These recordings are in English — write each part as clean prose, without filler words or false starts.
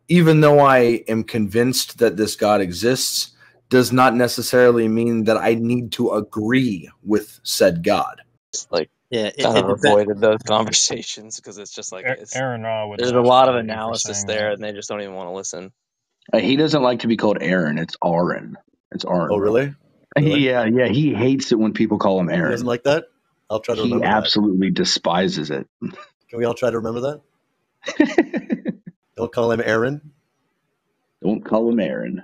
even though I am convinced that this God exists, does not necessarily mean that I need to agree with said God. Like, Yeah, kind of avoided those conversations because it's just like Aaron there's a lot of analysis there, and they just don't even want to listen. He doesn't like to be called Aaron. It's Aaron. It's Aaron. Oh, really? Yeah. He hates it when people call him Aaron. He doesn't like that? I'll try to remember that. He absolutely despises it. Can we all try to remember that? Don't call him Aaron. Don't call him Aaron.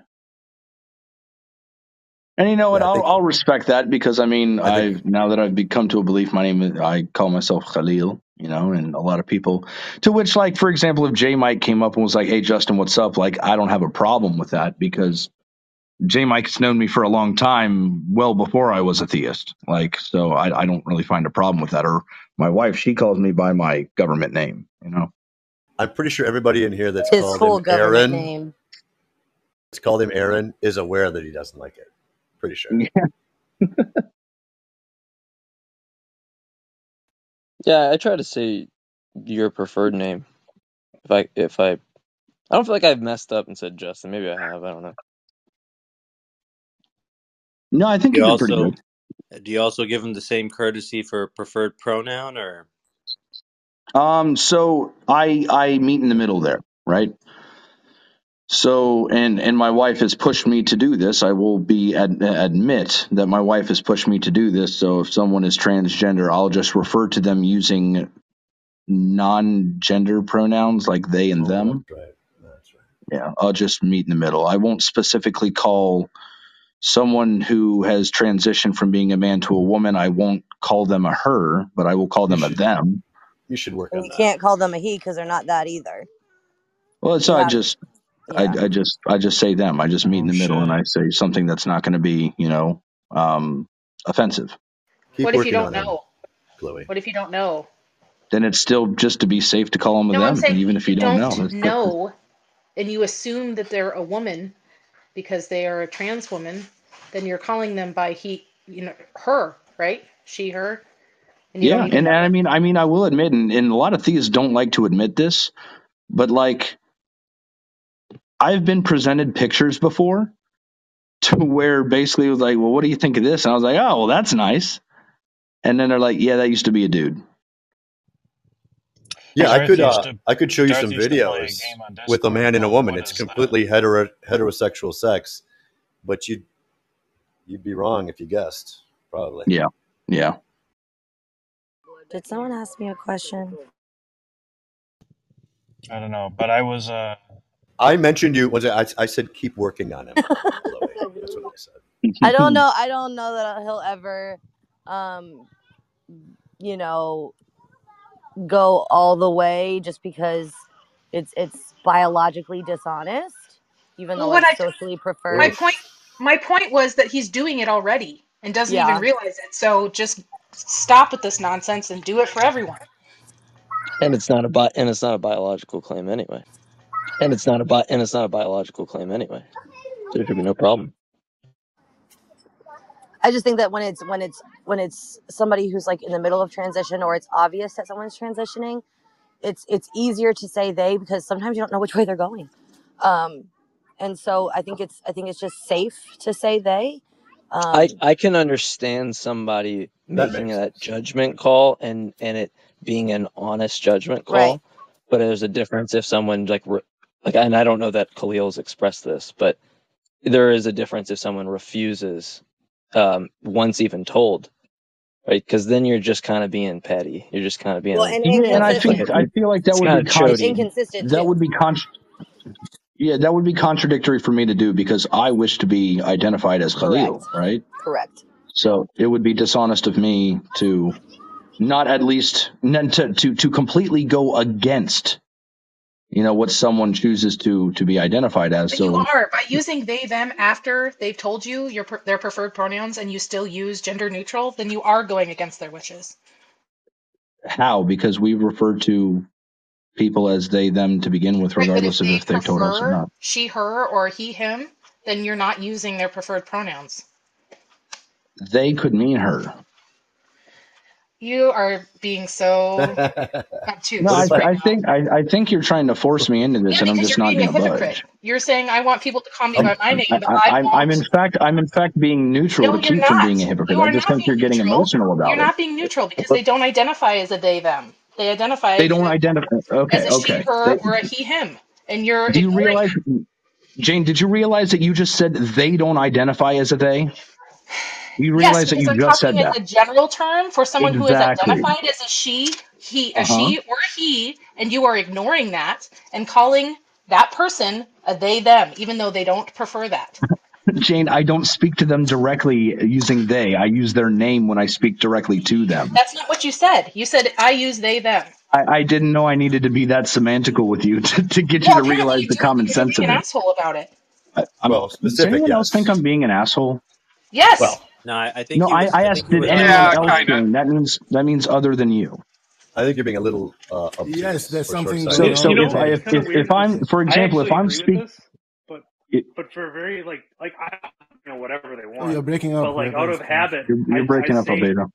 And you know what? I'll respect that because now that I've come to a belief, I call myself Khalil. You know, and a lot of people to which, like, for example, if Jmike came up and was like, "Hey, Justin, what's up?" Like, I don't have a problem with that because Jmike's known me for a long time, well before I was a theist. Like, so I don't really find a problem with that. Or my wife, she calls me by my government name. You know, I'm pretty sure everybody in here that's His called full him government Aaron, name. it's called him Aaron, is aware that he doesn't like it. Pretty sure. Yeah. Yeah, I try to say your preferred name. If I don't feel like I've messed up and said Justin. Maybe I have. I don't know. No, I think you did pretty good. Do you also give him the same courtesy for preferred pronoun, or? So I meet in the middle there, right? So, and my wife has pushed me to do this. I will admit that my wife has pushed me to do this. So if someone is transgender, I'll just refer to them using non-gender pronouns like they and them. That's right. That's right. Yeah, I'll just meet in the middle. I won't specifically call someone who has transitioned from being a man to a woman. I won't call them a her, but I will call them a them. You should work on that. You can't call them a he because they're not that either. Well, so I just say them. I just meet in the middle and I say something that's not going to be, offensive. What if you don't know? Chloe. What if you don't know? Then it's still just to be safe to call them a them, even if you don't know. And you assume that they're a woman because they are a trans woman, then you're calling them by her, right? She, her. Yeah, and I mean, I will admit, and a lot of theists don't like to admit this, but like, I've been presented pictures before to where basically it was like, well, what do you think of this? And I was like, oh, well, that's nice. And then they're like, yeah, that used to be a dude. Yeah, I could show you some videos with a man and a woman. It's completely heterosexual sex, but you'd be wrong if you guessed, probably. Yeah. Did someone ask me a question? I don't know, but I was. I mentioned you. I said keep working on him. That's what I said. I don't know that he'll ever, go all the way just because it's biologically dishonest, even though it's socially preferred. My point was that he's doing it already and doesn't even realize it. So just stop with this nonsense and do it for everyone. And it's not a biological claim anyway. So there should be no problem. I just think that when it's somebody who's like in the middle of transition, or it's obvious that someone's transitioning, it's easier to say they, because sometimes you don't know which way they're going. And so I think it's just safe to say they. I can understand somebody making that judgment call and it being an honest judgment call, right. But there's a difference if someone like, and I don't know that Khalil's expressed this, but there is a difference if someone refuses once even told, right? Because then you're just kind of being petty. You're just kind of being. And I feel like that would be inconsistent. That would be that would be contradictory for me to do because I wish to be identified as Khalil, right? Correct. So it would be dishonest of me to not at least to completely go against, what someone chooses to be identified as. But so you are, by using they, them after they've told you their preferred pronouns and you still use gender neutral, then you are going against their wishes. How? Because we refer to people as they, them to begin with, regardless of if they've told us or not. She, her, or he, him, then you're not using their preferred pronouns. They could mean her. You are being so obtuse. No, I think you're trying to force me into this, and I'm just not going to budge. You're saying I want people to call me by my name, but I won't. I'm in fact being neutral to keep from being a hypocrite. I just think you're getting emotional about it. You're not being neutral because they don't identify as a they them. They identify. They don't identify. Okay, as a she her or a he him, and you're. Do you realize, Jane? Did you realize that you just said they don't identify as a they? You realize that you just said that. As a general term for someone who is identified as a she, she or a he, and you are ignoring that and calling that person a they them, even though they don't prefer that. Jane, I don't speak to them directly using they. I use their name when I speak directly to them. That's not what you said. You said I use they them. I didn't know I needed to be that semantical with you to get you to realize the common sense of it. You're an asshole about it. Does anyone else think I'm being an asshole? Yes. Well, no, I think. No, I asked. Did anyone else? That means other than you. I think you're being a little. Yes, there's something. So if I'm, for example, if I'm speaking, but for very like I whatever they want. Oh, you're breaking up. But like out of habit, you're breaking up, Albedo.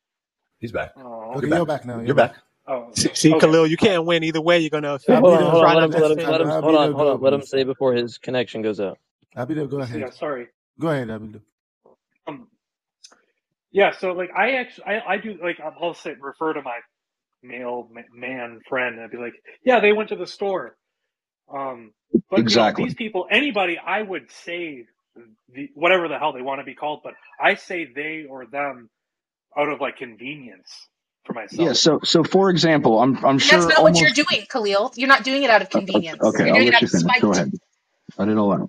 He's back. Oh, okay, you're back now. You're back. Oh, see, Khalil, you can't win either way. You're gonna offend. Hold on. Let him say before his connection goes out. Abido, go ahead. Yeah, sorry. Go ahead, Abido. Yeah, so like I do like I'll refer to my male man friend and I'd be like, yeah, they went to the store. But exactly. These people, anybody, I would say whatever the hell they want to be called, but I say they or them out of like convenience for myself. Yeah. So for example, I'm sure that's not what you're doing, Khalil. You're not doing it out of convenience. Okay, you're doing I'll let you it out of finish. spite. Go ahead. I didn't know.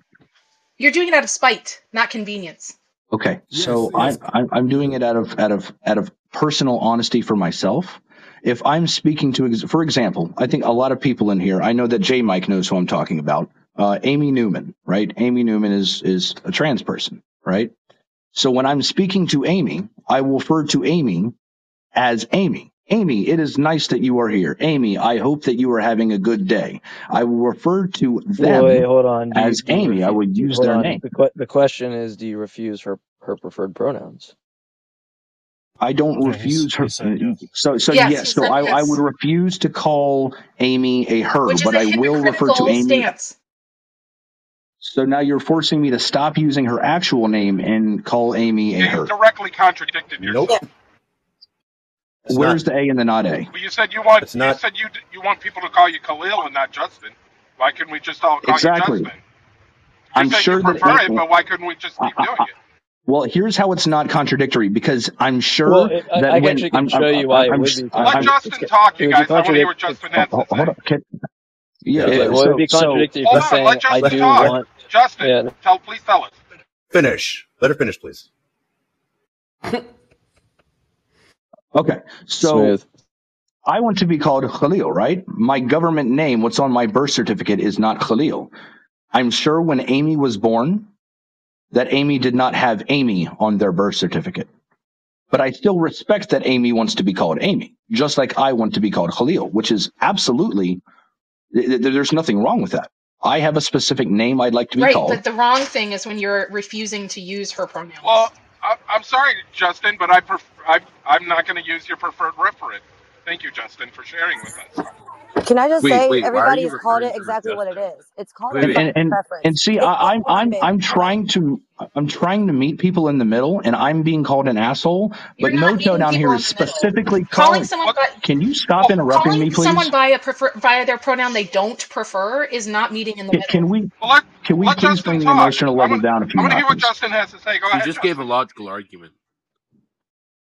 You're doing it out of spite, not convenience. Okay, so yes. I'm doing it out of personal honesty for myself. If I'm speaking to, for example, I think a lot of people in here, I know that Jmike knows who I'm talking about. Amy Newman, right? Amy Newman is a trans person, right? So when I'm speaking to Amy, I will refer to Amy as Amy. Amy, it is nice that you are here. Amy, I hope that you are having a good day. I will refer to them as Amy. I would use their name. The question is, do you refuse her preferred pronouns? I don't refuse her. So yes. So I would refuse to call Amy a her, but I will refer to Amy. Stance. So now you're forcing me to stop using her actual name and call Amy a her. You directly contradicted yourself. Nope. Where's the A and the not A? Well, you said you want you want people to call you Khalil and not Justin. Why couldn't we just all call you Justin? I'm sure you prefer it, but why couldn't we just keep doing it? Well, here's how it's not contradictory, because I'm sure that I actually can show you why it would be. Let Justin talk, you guys. I want to hear what Justin has to say. Hold on. Yeah, it would be contradictory by saying I do want. Justin, please tell us. Finish. Let her finish, please. Okay, so Smooth. I want to be called Khalil, right? My government name, what's on my birth certificate, is not Khalil. I'm sure when Amy was born, that Amy did not have Amy on their birth certificate. But I still respect that Amy wants to be called Amy, just like I want to be called Khalil, which is absolutely, there's nothing wrong with that. I have a specific name I'd like to be called. Right, but the wrong thing is when you're refusing to use her pronouns. Well, I'm sorry, Justin, but I'm not going to use your preferred referent. Thank you, Justin, for sharing with us. Can I just say everybody's called it exactly what it is? It's called a preference. And see, I'm trying to meet people in the middle, and I'm being called an asshole. But Moto down here is specifically calling someone. Can you stop interrupting me, please? Calling someone via their pronoun they don't prefer is not meeting in the middle. Can we please bring the emotional level down a few notches? I'm going to hear what Justin has to say. Go ahead. You just gave a logical argument.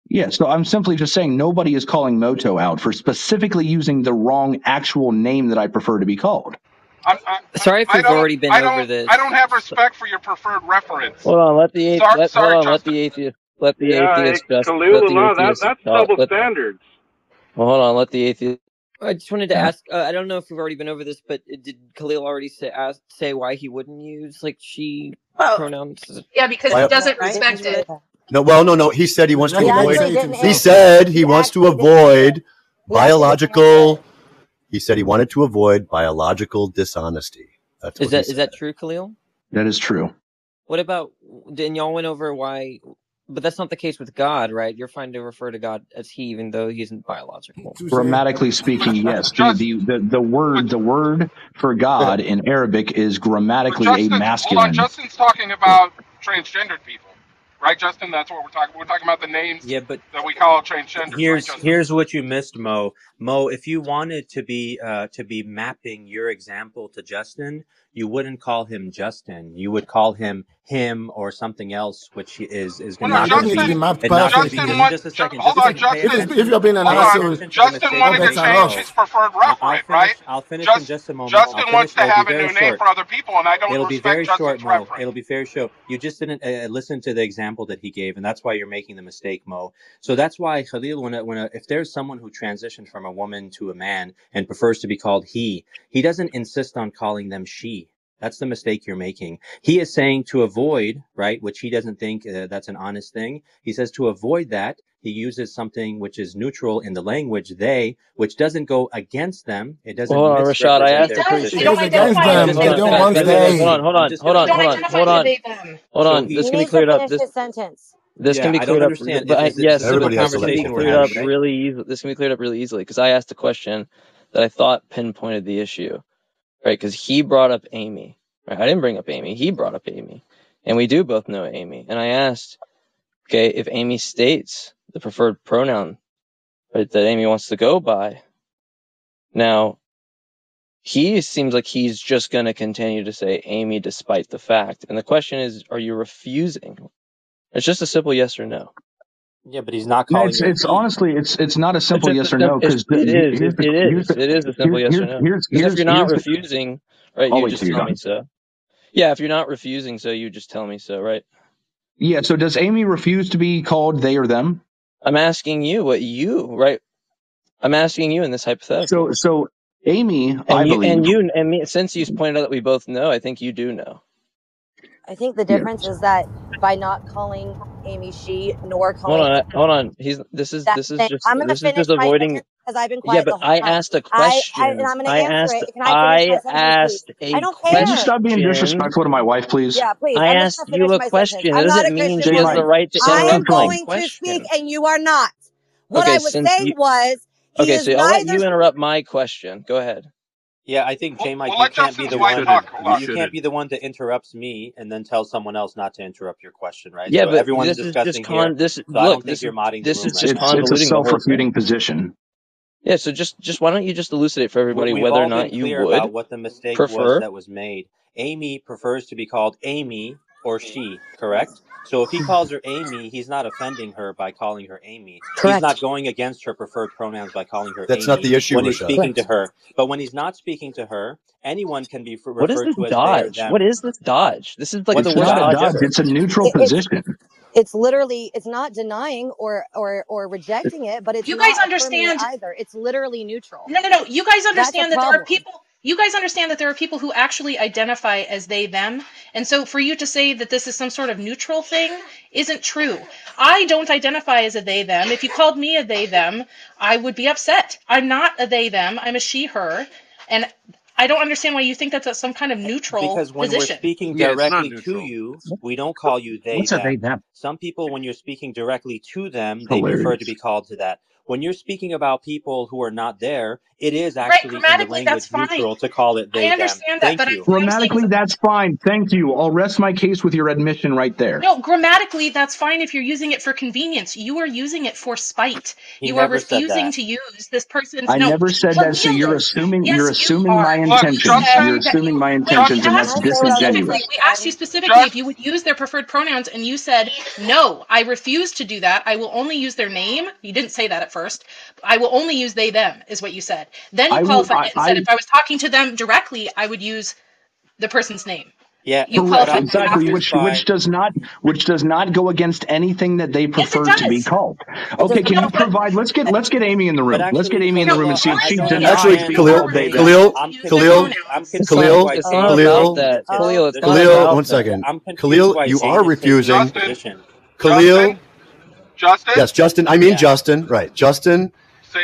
Yeah, so I'm simply just saying nobody is calling Moto out for specifically using the wrong actual name that I prefer to be called. Sorry if we've already been over this. I don't have respect for your preferred reference. Hold on, let the atheist. Let the atheist. That's double standards. Well, hold on, let the atheist. I just wanted to ask. I don't know if we've already been over this, but did Khalil already say why he wouldn't use like she pronouns? Yeah, because he doesn't respect it. No. He said he wants to avoid. He said he wants to avoid biological. He said he wanted to avoid biological dishonesty. Is that true, Khalil? That is true. What about? Then y'all went over why But that's not the case with God, right? You're fine to refer to God as he, even though he isn't biological. Grammatically speaking, yes. The word for God in Arabic is grammatically a masculine. Hold on, Justin's talking about transgendered people, right, Justin? That's what we're talking. We're talking about the names that we call transgenders. Here's what you missed, Mo. Mo, if you wanted to be mapping your example to Justin, you wouldn't call him Justin. You would call him or something else, which is going to Justin, just a second. Hold on, Justin. If you're being an asshole, Justin wanted to change his preferred referent, right? I'll finish in just a moment. Justin wants to have a new name for other people, and I don't respect Justin's reference. It'll be very short. You just didn't listen to the example that he gave, and that's why you're making the mistake, Mo. So that's why Khalil, if there's someone who transitioned from a woman to a man and prefers to be called he doesn't insist on calling them she. That's the mistake you're making. He is saying to avoid, right, which he doesn't think that's an honest thing. He says to avoid that, he uses something which is neutral in the language, they, which doesn't go against them. It doesn't. Hold on, Rashad. I asked a question. Hold on. This can be cleared up. This can be cleared up. Yes, everybody has to be cleared up really easily. This can be cleared up really easily because I asked a question that I thought pinpointed the issue. Right, because he brought up Amy. Right? I didn't bring up Amy. He brought up Amy. And we do both know Amy. And I asked, okay, if Amy states the preferred pronoun, right, that Amy wants to go by, now, he seems like he's just going to continue to say Amy despite the fact. And the question is, are you refusing? It's just a simple yes or no. Yeah, but he's not calling. It's honestly, it's not a simple yes or no because it is a simple yes or no. Because if you're not refusing, right, you just tell me so. Yeah, if you're not refusing, so you just tell me so, right? Yeah. So does Amy refuse to be called they or them? I'm asking you right? I'm asking you in this hypothetical. So Amy, and me, since you pointed out that we both know, I think you do know. I think the difference is that by not calling Amy she nor calling hold on. This is just avoiding because I've been quiet. Yeah, but I asked a question. And I'm going to answer it. Can I asked a I don't care. Can you stop being disrespectful to my wife, please? Yeah, please. I asked you a question. That doesn't mean she has the right to interrupt my question. I'm going to speak, and you are not. What I was saying was. Okay, so I'll let you interrupt my question. Go ahead. Yeah, I think Jmike, you can't be the one. You can't be the one that interrupts me and then tell someone else not to interrupt your question, right? Yeah, so but everyone's discussing here. So I don't think you're modding the room. It's a self-refuting position. Yeah, so just why don't you just elucidate for everybody whether or not you would about what the mistake was that was made. Amy prefers to be called Amy or she, correct? So if he calls her Amy, he's not offending her by calling her Amy. Correct. He's not going against her preferred pronouns by calling her That's Amy not the issue, when he's speaking Correct. to her. But when he's not speaking to her, anyone can be referred What is this to as dodge? they or them. What is this dodge? This is like It's the worst not a dodge ever. It's a neutral position. It's literally, it's not denying or rejecting it, but it's you not guys understand either. It's literally neutral. No. You guys understand that there are problem. people. You guys understand that there are people who actually identify as they, them. And so for you to say that this is some sort of neutral thing isn't true. I don't identify as a they, them. If you called me a they, them, I would be upset. I'm not a they, them. I'm a she, her. And I don't understand why you think that's some kind of neutral Because when position. we're speaking directly to you, we don't call you they, What's a they, them? Some people, when you're speaking directly to them, they prefer to be called to that. When you're speaking about people who are not there, it is actually in the language neutral to call it they, I understand them. that, Thank you. Grammatically, that's fine. Thank you. I'll rest my case with your admission right there. No, grammatically, that's fine if you're using it for convenience. You are using it for spite. You are refusing to use this person's. I never said that. So you're assuming. You're assuming my intentions. You're assuming my intentions, and that's disingenuous. We asked you specifically if you would use their preferred pronouns, and you said no. I refuse to do that. I will only use their name. You didn't say that at first. I will only use they, them, is what you said. Then you qualified it and said if I was talking to them directly, I would use the person's name. Yeah, you qualified exactly. Which does not go against anything that they prefer to be called. Okay, can you provide? Let's get Amy in the room. Let's get Amy in the room and see if she denies. Actually, Khalil, 1 second. Khalil, you are refusing. Khalil. Justin? Yes, Justin. I mean Justin. Right. Justin,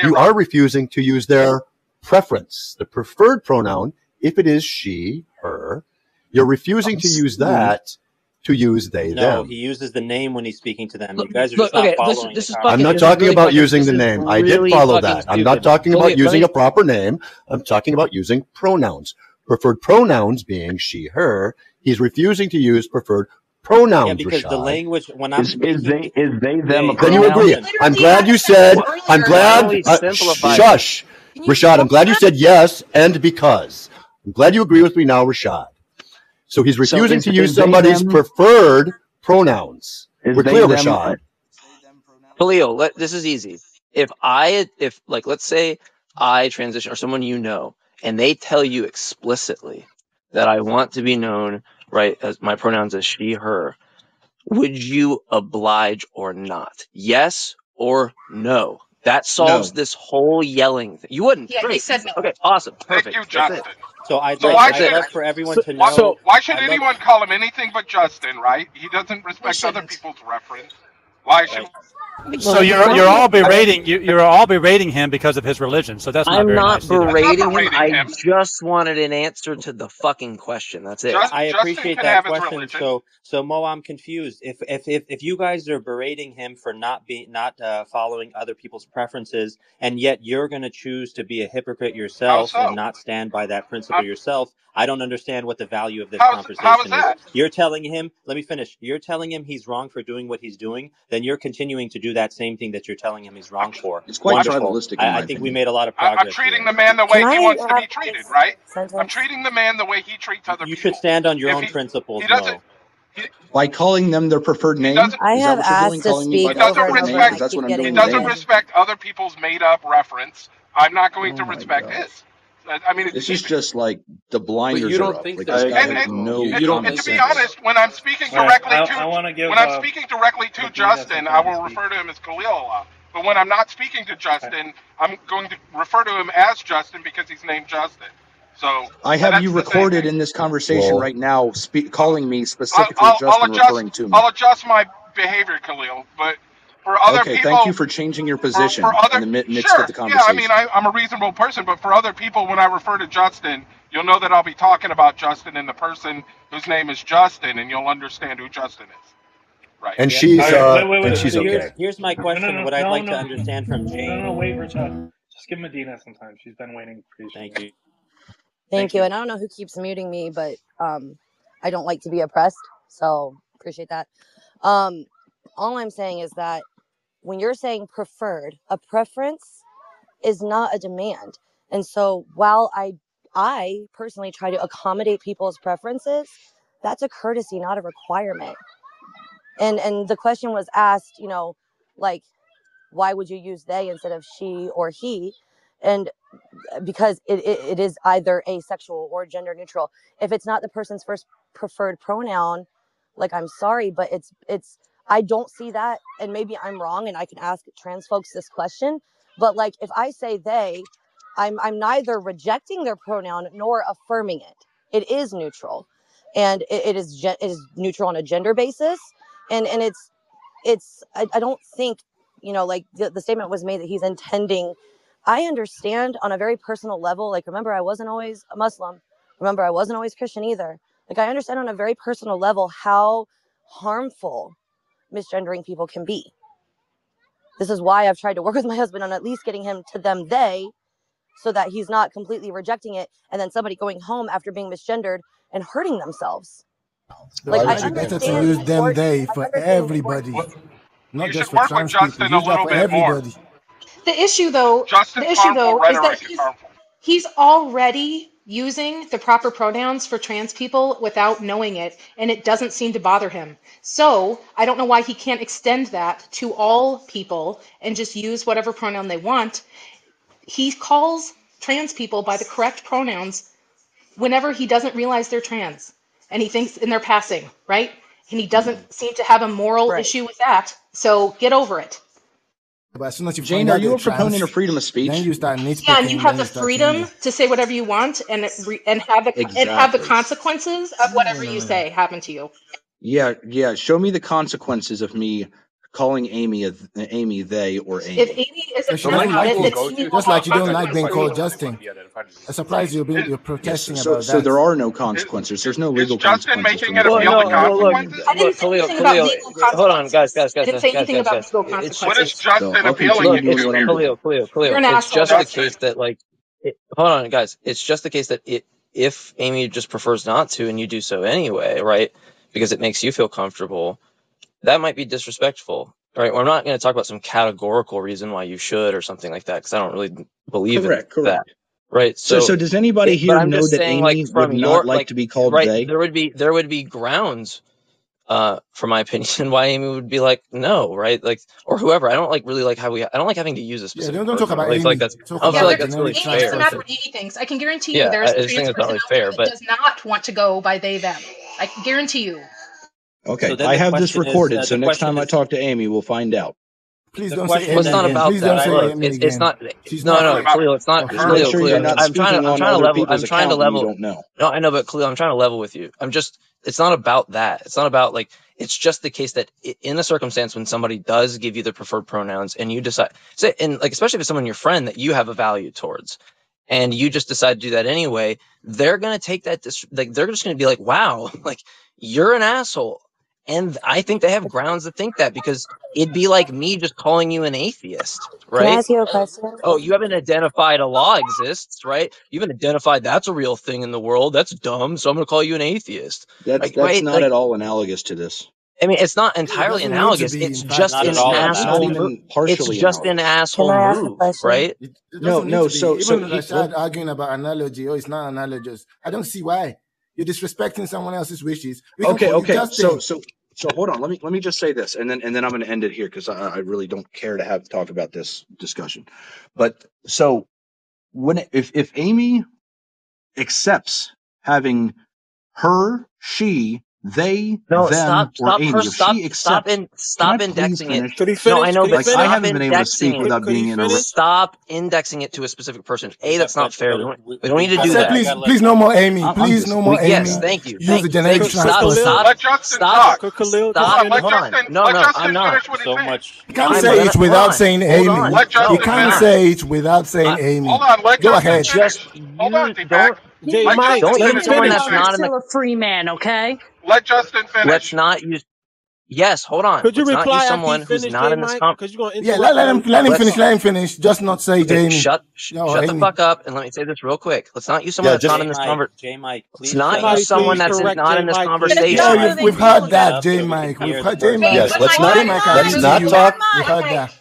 you are refusing to use their preference, the preferred pronoun, if it is she, her. You're refusing to use that to use they, No, them. he uses the name when he's speaking to them. You Look, guys are look, just not okay, following this the is conversation. I'm not this is talking really about fucking, using this the is name. I did really follow fucking that. I'm not stupid. talking about Okay, using a proper name. I'm talking about using pronouns. Preferred pronouns being she, her. He's refusing to use preferred pronouns, Yeah, because the Rashad. language when I'm Is speaking, they them a Then you pronoun? agree. I'm glad you said, I'm glad, Finally simplified it. shush. Rashad, I'm glad you said yes and because. I'm glad you agree with me now, Rashad. So he's refusing to use somebody's preferred pronouns. We're clear, Rashad. Khalil, this is easy. If let's say I transition or someone you know, and they tell you explicitly that I want to be known, right, as my pronouns as she, her, would you oblige or not? Yes or no? That solves this whole yelling thing. You wouldn't. Yeah, Great. he said no. Okay, awesome. Thank Perfect. you, That's it. Justin. so I'd So like for everyone to know. why should anyone call him anything but Justin, right? He doesn't respect other people's reference. Why should So you're all berating you're all berating him because of his religion. So that's not I'm very not nice either. berating him. berating I him. just wanted an answer to the fucking question. That's it. I appreciate can that have his question. religion. So Mo, I'm confused. If you guys are berating him for not following other people's preferences, and yet you're going to choose to be a hypocrite yourself How so? and not stand by that principle yourself, I don't understand what the value of this how is conversation that? is. You're telling him, let me finish. You're telling him he's wrong for doing what he's doing. Then you're continuing to do that same thing that you're telling him he's wrong for. It's quite Wonderful. tribalistic, in my I think we opinion. made a lot of progress. I'm treating here. the man the way Can he I wants to be have treated, this right? sentence? I'm treating the man the way he treats other You people. should stand on your If own he principles, doesn't, Mo. By calling them their preferred name? doesn't. I Is that have what you're doing? asked to Calling me by speak my over and preferred over, name? and I Because that's keep what I'm getting He doing doesn't today. respect other people's made-up reference. I'm not going to Oh my respect gosh. his. I mean, This is just like the blinders you are don't up. think Like that. this guy and, has and, no you don't and common to think be sense. honest, when I'm speaking All right, directly to I want to give when I'm speaking directly to Medina Justin, some I time to will speak. refer to him as Khalil a lot. But when I'm not speaking to Justin, I'm going to refer to him as Justin because he's named Justin. So I have that's you the same recorded thing. in this conversation right now, calling me I'll, specifically I'll, I'll Justin, adjust. referring to me. I'll adjust my behavior, Khalil. But for other Okay, people, thank you for changing your position for other, in the midst sure, of the yeah. I conversation. mean, I'm a reasonable person, but for other people, when I refer to Justin, you'll know that I'll be talking about Justin and the person whose name is Justin, and you'll understand who Justin is. Right. And Yeah. she's Wait, she's So okay. here's my question. What I'd like to understand from Jane. No, wait, Rashad. Just give Medina some time. She's been waiting patiently. Thank you. Thank you. And I don't know who keeps muting me, but I don't like to be oppressed, so appreciate that. All I'm saying is that when you're saying preferred, a preference is not a demand. And so while I personally try to accommodate people's preferences, that's a courtesy, not a requirement. And the question was asked, like, why would you use they instead of she or he? And because it is either asexual or gender neutral. If it's not the person's first preferred pronoun, like, I'm sorry, but it's I don't see that, and maybe I'm wrong, and I can ask trans folks this question. But like, if I say they, I'm neither rejecting their pronoun nor affirming it. It is neutral, and it is neutral on a gender basis, and it's I don't think, like the statement was made that he's intending. I understand on a very personal level. Like, remember, I wasn't always a Muslim. Remember, I wasn't always Christian either. Like, I understand on a very personal level how harmful misgendering people can be. This is why I've tried to work with my husband on at least getting him to them, they, so that he's not completely rejecting it and then somebody going home after being misgendered and hurting themselves. Like, I better to use them, they for everybody. Not just for trans people. Use that for everybody. The issue, though, is that he's already using the proper pronouns for trans people without knowing it, and it doesn't seem to bother him. So I don't know why he can't extend that to all people and just use whatever pronoun they want. He calls trans people by the correct pronouns whenever he doesn't realize they're trans, and he thinks in their passing, right? And he doesn't seem to have a moral issue with that. So get over it. But as soon as you Jane, are you a proponent of freedom of speech? Then you start nitpicking. Yeah, and you have the freedom to say whatever you want, and have the consequences of whatever you say happen to you. Yeah. Show me the consequences of me calling Amy they or Amy. If Amy is So a she doesn't pronoun, like then it. Amy Just like you don't will like being be called Justin. I'm surprised you're Yes, protesting so about so that. there are no consequences. There's no legal Justin consequences for making it me appeal calling to Amy consequences? I didn't say Khalil, anything about legal hold on, guys, consequences. I didn't say anything about legal It's What is consequences. Justin So I'll appealing continue you doing to what I'm here? doing. You're an It's asshole. just the Justin. case that hold on, guys. It's just the case that if Amy just prefers not to, and you do so anyway, right? Because it makes you feel comfortable, that might be disrespectful, right? We're not going to talk about some categorical reason why you should or something like that, because I don't really believe in Correct. that, right? So does anybody But here I'm know just that saying, Amy would from not your like to be called right, they? there would be grounds, for my opinion, why Amy would be like no, right? Like, or whoever. I don't really like how I don't like having to use a Yeah, specific don't talk person. about I feel like Amy. that's Talk I don't feel about like that's really generic Amy fair. doesn't matter person. what Amy thinks. I can guarantee you Yeah, there's I a just think trans that's not person really out there fair. that But does not want to go by they them. I can guarantee you. Okay, So then I the have this question is, recorded, so the next question time I is, talk to Amy, we'll find out. Please the don't say question well, it's Amy not is again. about Please that. don't say Look, Amy it's again. not. She's No, not. no, Khalil, it's not. Okay. Just make sure you're not I'm trying speaking to. I'm on trying to other level. people's I'm trying to account and you level. don't know. No, I know, but Khalil, I'm trying to level with you. It's not about that. It's not about it's just the case that in a circumstance when somebody does give you the preferred pronouns and you decide, say, and especially if it's someone your friend that you have a value towards, and you just decide to do that anyway, they're gonna take that. They're just gonna be like, wow, you're an asshole. And I think they have grounds to think that because it'd be like me just calling you an atheist, Can I right? ask you a question? Oh, you haven't identified a law exists, right? You haven't identified that's a real thing in the world. That's dumb. So I'm going to call you an atheist, That's right? not at all analogous to this. I mean, it's not It entirely doesn't need to analogous. be, It's in just fact. not an at all Not asshole analogous. move. even It's partially just an analogous. Can asshole I ask a move, question? right? It No, doesn't need no. to be. So Even I started arguing about analogy. Oh, it's not analogous. I don't see why. You're disrespecting someone else's wishes. We can call you okay. Justin. So hold on. Let me just say this, and then I'm going to end it here because I really don't care to talk about this discussion. But so if Amy accepts having her, she, they, No, them, or Amy, if she accepts, can I stop please indexing it. finish? Could he No, finish? I know, Could he but Like I finish? stop haven't been able to indexing speak it. without Could he being interrupted. finish? Stop indexing it to a specific person. That's not fair. We don't need to I do said, that. please, please, no more Amy. I'm Please, just no more Yes, Amy. thank you. Use the Could, generic trans could person. Khalil, Let Justin talk. could Khalil just Hold on, let finish? Hold on. Justin No, let no, Justin I'm not. finish what he's So saying. much. You can't I'm say gonna it hold without on. saying Hold Amy. on. Let No, You Justin I'm can't not. finish. say it without saying Amy. Hold on, let Go Justin ahead. finish. Just Hold on, you Deepak. J Let Mike, Justin don't let him use finish. someone finish. that's not in the. Still a free man, okay? Let Justin Let's finish. not use. Yes, hold on. Could you Let's not use reply after he someone who's finished, not J in this Mike? comp. Because you're gonna Yeah, interrupt him every let time him he finish. Let's talks. Let him finish. Just not say okay. Jamie. Shut No, the Amy. fuck up and let me say this real quick. Let's not use someone Yeah, that's not just in this J Mike, Let's please not shut up. use Somebody someone please that's correct not J in this Mike, But if please. you're conversation. not Yeah, moving we've people, heard Shut that, up J so we can Mike. hear We've the heard J person. Mike. Hey, yes. good Let's night, not J guys. Mike, I let's listen to not you. talk. We've heard that.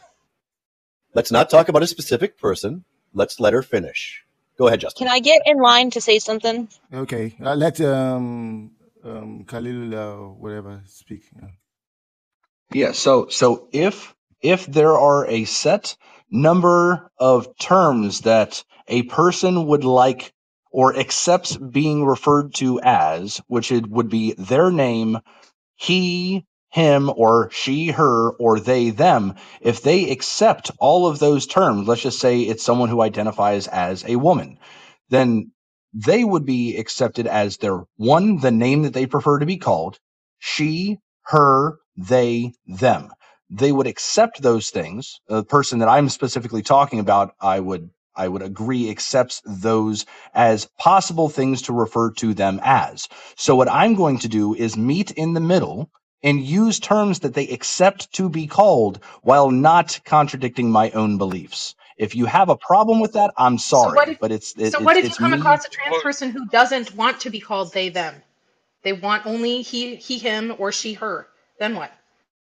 Let's not talk about a specific person. Let's let her finish. Go ahead, Justin. Can I get in line to say something? Okay, let Khalil whatever speak. Yeah. So if there are a set number of terms that a person would like or accepts being referred to as, which it would be their name, he, him, or she, her, or they, them, if they accept all of those terms, let's just say it's someone who identifies as a woman, then they would be accepted as their one, the name that they prefer to be called, she, her, they, them. They would accept those things. The person that I'm specifically talking about, I would agree accepts those as possible things to refer to them as. So what I'm going to do is meet in the middle and use terms that they accept to be called while not contradicting my own beliefs. If you have a problem with that, I'm sorry, but So what if you it's come me. across a trans person who doesn't want to be called they them? They want only he him or she her. Then what?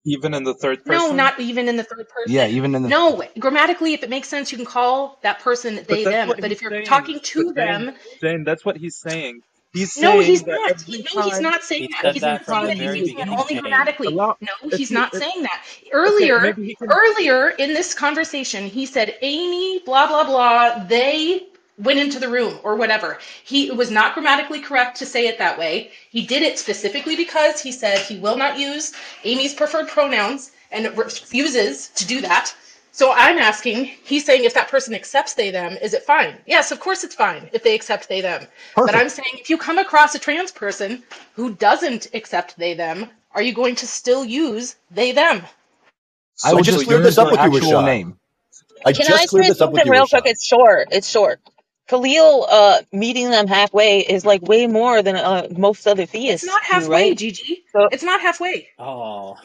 Even in the third No, person? not even in the third person. Yeah, even in the No, grammatically, if it makes sense, you can call that person But they that's them. what But he's if you're saying. talking to But them, Jane, that's what he's saying. He's no, he's saying that not. every No, he's time, not saying He that. said He's that not from saying the that. He's very using it beginning, only Jane. grammatically. allow, No, if he's you, not if, saying that. okay, maybe he can. Earlier in this conversation, he said Amy, blah blah blah. They went into the room or whatever. It was not grammatically correct to say it that way. He did it specifically because he said he will not use Amy's preferred pronouns and refuses to do that. So I'm asking, he's saying if that person accepts they them, is it fine? Yes, of course it's fine if they accept they them. But I'm saying if you come across a trans person who doesn't accept they them, are you going to still use they them? I will just cleared this up with you, actual Rashad. name. I Can I just cleared say this up with something you, real quick? Rashad. It's short. It's short. Khalil meeting them halfway is like way more than most other It's theists not do, halfway, right? Gigi. So, It's not halfway. Oh,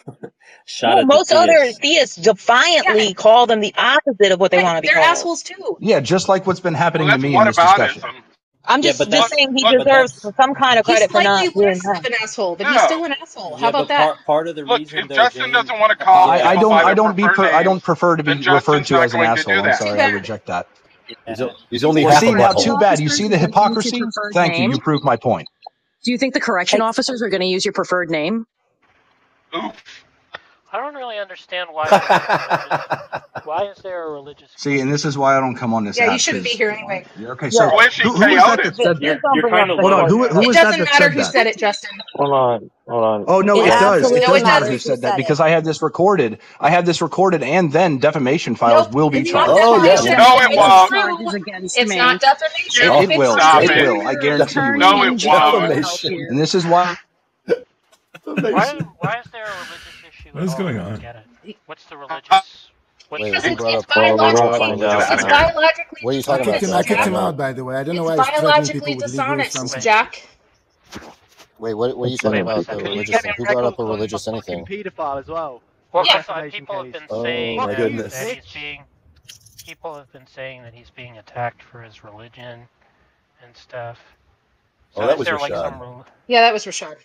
shout no, out to most other theists. theists Yeah, defiantly call them the opposite of what they want right. to be They're called. assholes too. Yeah, just like what's been Well, happening to that's me in this discussion. whataboutism. I'm Yeah, just but just that's saying he Look, but deserves that's some kind of He's credit for slightly not doing less that. of an asshole, but he's yeah. still an asshole. How yeah, about but that? part of the Look, reason if though, Justin Jane. doesn't want to call I people by their I don't names, prefer to then be referred Justin's to not as an going to asshole. do I'm that. sorry, I reject that. He's only Well, half see, a now butthole. too bad. You see the hypocrisy? Thank you. You proved my point. Do you think the correction officers are going to use your preferred name? I don't really understand why. Why is there a religious? See, and this is why I don't come on this Yeah, app. you shouldn't be 'cause- here anyway. Okay, so Squishy who was that chaotic. that said You're that? kind of Hold on, who It was doesn't that matter said who that? said it, Justin. Hold on. Oh no, It it does. absolutely It No, does it matter doesn't. who said that said because I have this recorded. I have this recorded, and then defamation files Nope, will be it's not charged. Oh, yes. defamation. No, it It's won't. true. Against It's me. not defamation. You It will. stop It it. will. I guarantee you. No, It it will. won't. Defamation. And this is why. Why is there a religious issue? What is at all? going I don't on? get it. What's the religious? Wait, Because who brought it's up? Well, we're gonna biologically, find out it's now. biologically What are you I talking about, kicked dishonest. him Justin? out, by the way. I don't know It's why he's threatening people biologically with legal dishonest, something. Jack. Wait, what are you What's the talking name? about? The religious thing? Who brought up a religious anything? Pedophile as well. Well, Yeah. people have been Oh, saying my that, goodness. that he's being. People have been saying that he's being attacked for his religion and stuff. So Oh, that is was there like Rashad. some? Yeah, that was Rashad.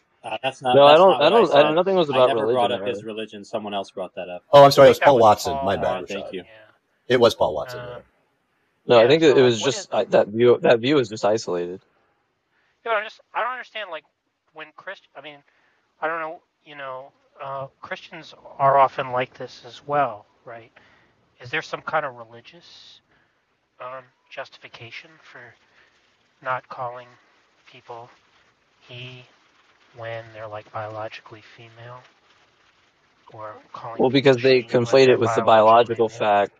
That's not. No, That's I not what I said. nothing was I about never religion. brought up Really. his religion. Someone else brought that up. Oh, I'm sorry. It was that Paul was Watson. Paul. My bad, Thank Rashad. you. It was Paul Watson. No, Yeah, I think so, it was like, just that view. That view is just isolated. Yeah, I don't understand, like, when I mean, I don't know, Christians are often like this as well, right? Is there some kind of religious justification for not calling people he when they're, like, biologically female? Or calling Well, because they she when conflate they're it with the biologically biological fact.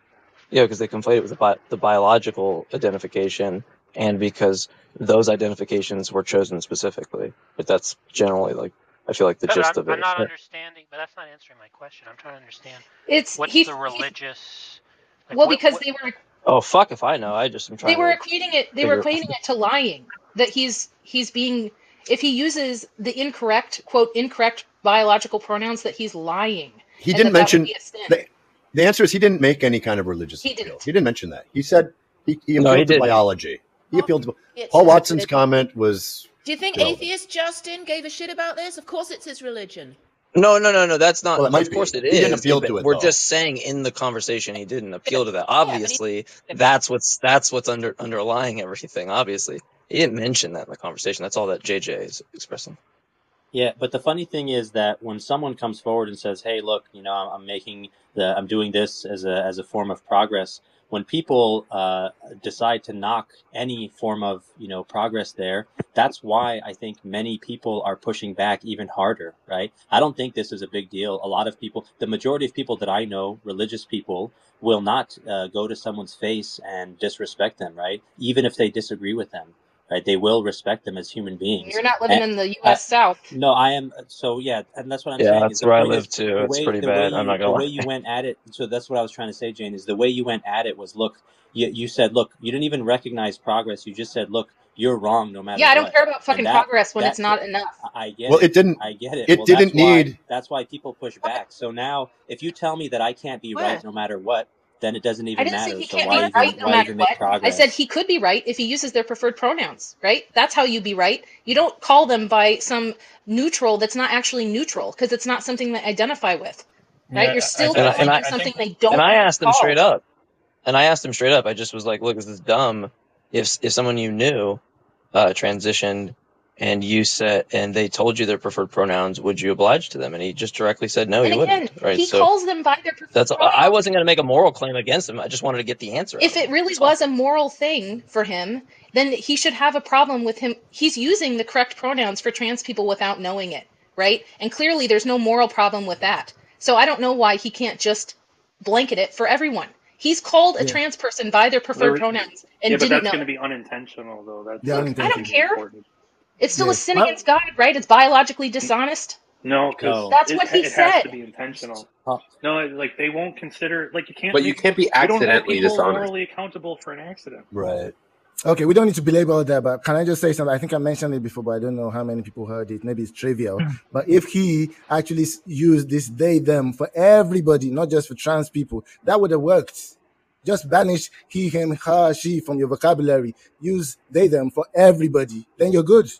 Yeah, because they conflate it with the biological identification, and because those identifications were chosen specifically. But that's generally, like, I feel like the gist of it. I'm not understanding, but that's not answering my question. I'm trying to understand what's the religious. Like, Well, because they were Oh, fuck if I know. I just am trying they were to equating it. They were equating it to lying. That he's being, if he uses the incorrect biological pronouns, that he's lying. He and didn't that would mention. be a sin. The answer is he didn't make any kind of religious He appeal. didn't. He didn't mention that. He said he appealed No, he to didn't. biology. He appealed to. It's Paul his Watson's religion. comment was. Do you think irrelevant. atheist Justin gave a shit about this? Of course it's his religion. No. That's not. Well, it might Of course be. it He didn't is. appeal to it, We're though. just saying in the conversation he didn't appeal to that. Obviously, that's what's underlying everything. Obviously, he didn't mention that in the conversation. That's all that JJ is expressing. Yeah, but the funny thing is that when someone comes forward and says, "Hey, look, I'm doing this as a form of progress," when people decide to knock any form of progress there, that's why I think many people are pushing back even harder, right? I don't think this is a big deal. A lot of people, the majority of people that I know, religious people, will not go to someone's face and disrespect them, right? Even if they disagree with them. Right, they will respect them as human beings. You're not living in the U.S. South. No, I am. So yeah, and that's what I'm Yeah, saying. that's where I live too. It's pretty bad. I'm not gonna The lie. way you went at it. So that's what I was trying to say, Jane. Is the way you went at it was, look, you said, look, you didn't even recognize progress. You just said, look, you're wrong no matter. Yeah, I don't what. care about fucking And that- progress when that- it's not enough. I get Well, it. it didn't. I get it. It Well, didn't need. That's why people push back. So now, if you tell me that I can't be right no matter what, then it doesn't I even didn't matter. say he So can't why be even right no why matter even make what. progress? I said he could be right if he uses their preferred pronouns, right? That's how you be right. You don't call them by some neutral that's not actually neutral because it's not something they identify with, right? Yeah, You're still And I- calling and them I- something they don't. And I asked him call. straight up. I just was like, "Look, this is dumb. If someone you knew transitioned and you said and they told you their preferred pronouns, would you oblige to them?" And he just directly said, "No, And you again, wouldn't." Right? he So calls them by their preferred that's. pronouns. I wasn't going to make a moral claim against him. I just wanted to get the answer. If it really was a moral thing for him, then he should have a problem with him. He's using the correct pronouns for trans people without knowing it, right? And clearly there's no moral problem with that. So I don't know why he can't just blanket it for everyone. He's called a trans person by their preferred pronouns and but didn't that's know. going to be unintentional, though. That's I don't care. important. It's still Yeah. a sin against God, right? It's biologically dishonest. No, because That's what he it said. has to be intentional. No, like they won't consider like you can't. But you can't be accidentally we don't hold people dishonest. morally accountable for an accident. Right. Okay, we don't need to belabor that, but can I just say something? I think I mentioned it before, but I don't know how many people heard it. Maybe it's trivial. But if he actually used this they, them for everybody, not just for trans people, that would have worked. Just banish he, him, her, she from your vocabulary. Use they, them for everybody. Then you're good.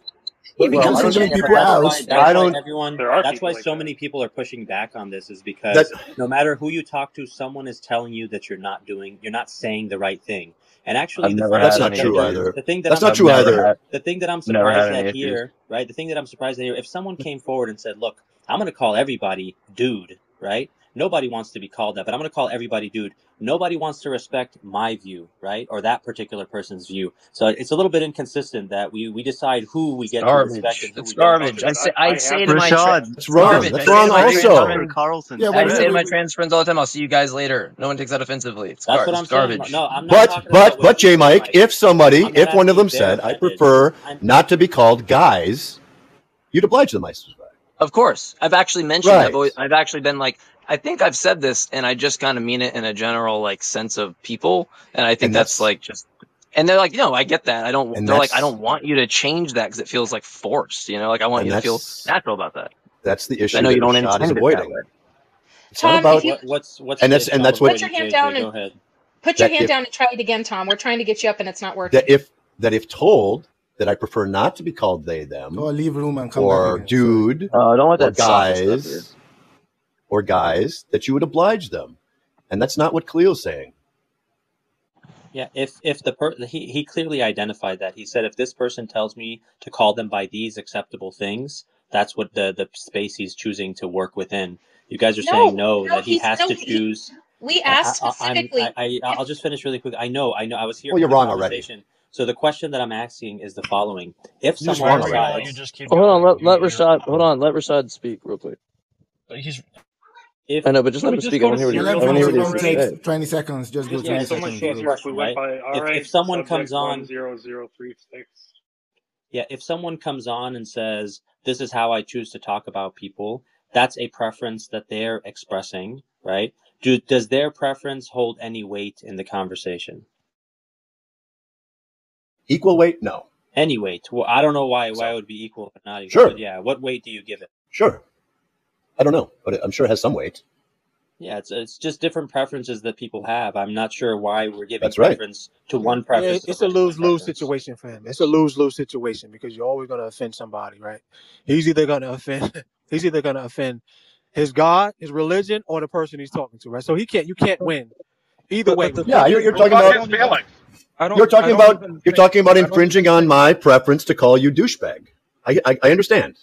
But Well, just singling people that's out. why everyone. That's why so many people are pushing back on this, is because no matter who you talk to, someone is telling you that you're not saying the right thing. And actually, that's not true either. The thing that that's I'm not true either. The thing that I'm surprised at here, right? The thing that I'm surprised at here, if someone came forward and said, "Look, I'm going to call everybody dude," right? Nobody wants to be called that, but I'm going to call everybody dude. Nobody wants to respect my view, right? Or that particular person's view. So it's a little bit inconsistent that we decide who we get to respect and who we garbage. don't. I say to my That's wrong. That's wrong also. Carlson. I say to my trans friends all the time, I'll see you guys later. No one takes that offensively. It's That's what I'm garbage. saying. No, I'm not But Jmike, if one of them said, I prefer not to be called guys, you'd oblige them, I suspect. Of course. I've actually mentioned I've actually been like, I think I've said this, and I just kind of mean it in a general like sense of people, and I think that's like just. And they're like, no, I get that. I don't. They're like, I don't want you to change that because it feels like forced. You know, like I want you to feel natural about that. That's the issue. I know you don't intend intend it that way. It's not about what's and that's what. Put your hand down and put your hand down and try it again, Tom. We're trying to get you up and it's not working. That if told that I prefer not to be called they them, or leave room and come or back dude, don't let that guys. Or guys, that you would oblige them, and that's not what Cleo's saying. Yeah, if he clearly identified that. He said if this person tells me to call them by these acceptable things, that's what the space he's choosing to work within. You guys are saying that he has to choose. We asked specifically. I'll just finish really quick. I know. I was here. Well, you're wrong already. So the question that I'm asking is the following: if someone hold on, let Rashad speak real quick. I know, but just let him speak. I want to hear what he has 20 seconds. Just go 20 seconds. If someone comes on, 1036. yeah, if someone comes on and says, "This is how I choose to talk about people," that's a preference that they're expressing, right? Does their preference hold any weight in the conversation? Equal weight? No. Any weight? Well, I don't know why it would be equal but not equal. Sure. But yeah, what weight do you give it? Sure. I don't know, but I'm sure it has some weight. Yeah, it's just different preferences that people have. I'm not sure why we're giving preference to one preference. Yeah, it's a lose-lose situation for him. It's a lose-lose situation because you're always going to offend somebody, right? He's either going to offend his God, his religion, or the person he's talking to, right? So you can't win either way. Yeah, you're talking about his feelings. You're talking about infringing on my preference to call you douchebag. I understand.